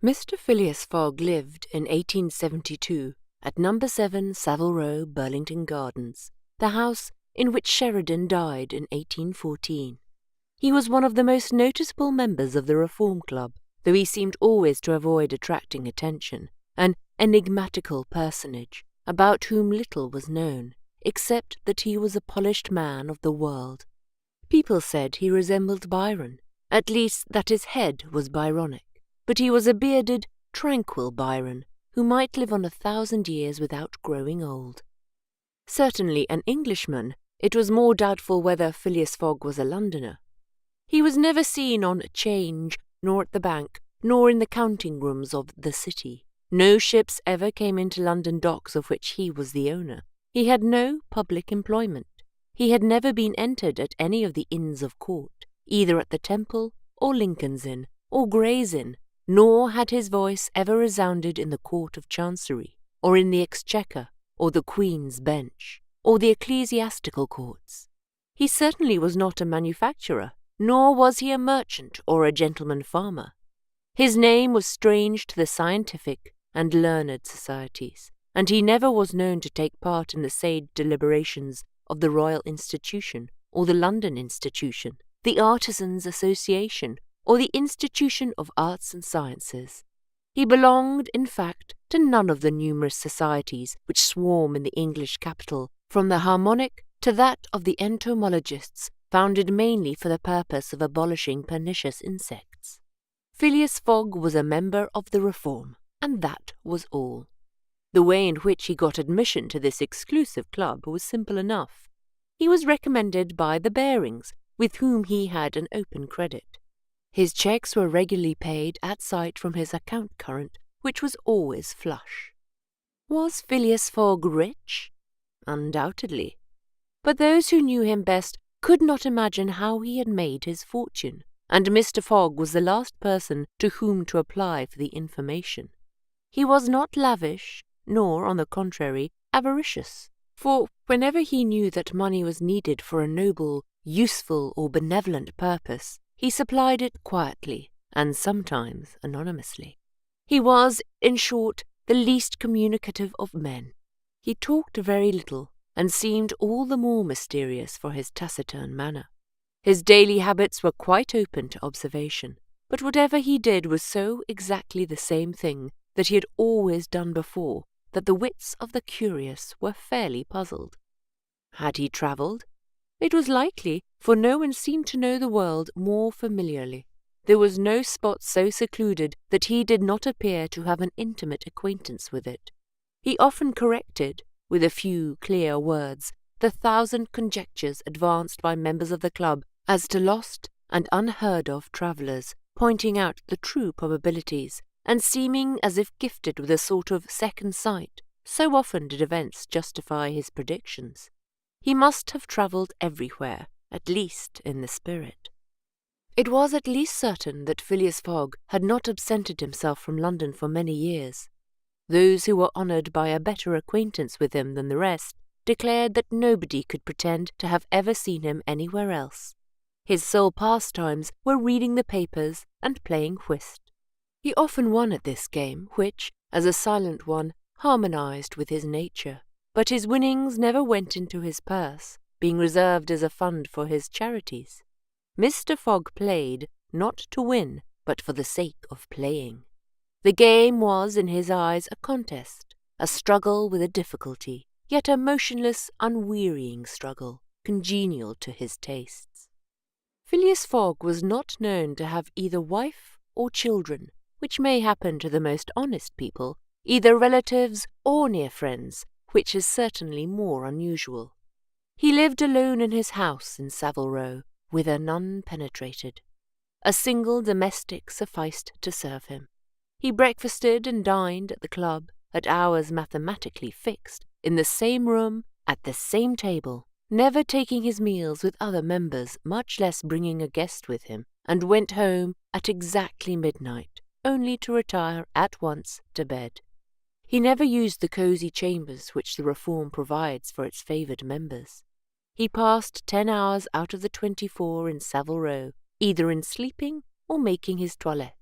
Mr. Phileas Fogg lived in 1872 at number 7 Savile Row, Burlington Gardens, the house in which Sheridan died in 1814. He was one of the most noticeable members of the Reform Club, though he seemed always to avoid attracting attention, an enigmatical personage about whom little was known, except that he was a polished man of the world. People said he resembled Byron, at least that his head was Byronic, but he was a bearded, tranquil Byron who might live on 1,000 years without growing old. Certainly an Englishman, it was more doubtful whether Phileas Fogg was a Londoner. He was never seen on 'Change, nor at the bank, nor in the counting rooms of the city. No ships ever came into London docks of which he was the owner. He had no public employment. He had never been entered at any of the Inns of Court, either at the Temple, or Lincoln's Inn, or Gray's Inn, nor had his voice ever resounded in the Court of Chancery, or in the Exchequer, or the Queen's Bench, or the ecclesiastical courts. He certainly was not a manufacturer, nor was he a merchant or a gentleman farmer. His name was strange to the scientific and learned societies, and he never was known to take part in the sage deliberations of the Royal Institution, or the London Institution, the Artisans' Association, or the Institution of Arts and Sciences. He belonged, in fact, to none of the numerous societies which swarm in the English capital, from the Harmonic to that of the entomologists, founded mainly for the purpose of abolishing pernicious insects. Phileas Fogg was a member of the Reform, and that was all. The way in which he got admission to this exclusive club was simple enough. He was recommended by the Barings, with whom he had an open credit. His cheques were regularly paid at sight from his account current, which was always flush. Was Phileas Fogg rich? Undoubtedly. But those who knew him best could not imagine how he had made his fortune, and Mr. Fogg was the last person to whom to apply for the information. He was not lavish, nor, on the contrary, avaricious, for whenever he knew that money was needed for a noble, useful, or benevolent purpose, he supplied it quietly, and sometimes anonymously. He was, in short, the least communicative of men. He talked very little, and seemed all the more mysterious for his taciturn manner. His daily habits were quite open to observation, but whatever he did was so exactly the same thing that he had always done before that the wits of the curious were fairly puzzled. Had he travelled? It was likely, for no one seemed to know the world more familiarly. There was no spot so secluded that he did not appear to have an intimate acquaintance with it. He often corrected, with a few clear words, the 1,000 conjectures advanced by members of the club as to lost and unheard-of travellers, pointing out the true probabilities, and seeming as if gifted with a sort of second sight, so often did events justify his predictions. He must have travelled everywhere, at least in the spirit. It was at least certain that Phileas Fogg had not absented himself from London for many years. Those who were honoured by a better acquaintance with him than the rest declared that nobody could pretend to have ever seen him anywhere else. His sole pastimes were reading the papers and playing whist. He often won at this game, which, as a silent one, harmonized with his nature, but his winnings never went into his purse, being reserved as a fund for his charities. Mr. Fogg played, not to win, but for the sake of playing. The game was, in his eyes, a contest, a struggle with a difficulty, yet a motionless, unwearying struggle, congenial to his tastes. Phileas Fogg was not known to have either wife or children, which may happen to the most honest people, either relatives or near friends, which is certainly more unusual. He lived alone in his house in Savile Row, whither none penetrated. A single domestic sufficed to serve him. He breakfasted and dined at the club, at hours mathematically fixed, in the same room, at the same table, never taking his meals with other members, much less bringing a guest with him, and went home at exactly midnight, only to retire at once to bed. He never used the cosy chambers which the Reform provides for its favoured members. He passed 10 hours out of the 24 in Savile Row, either in sleeping or making his toilette.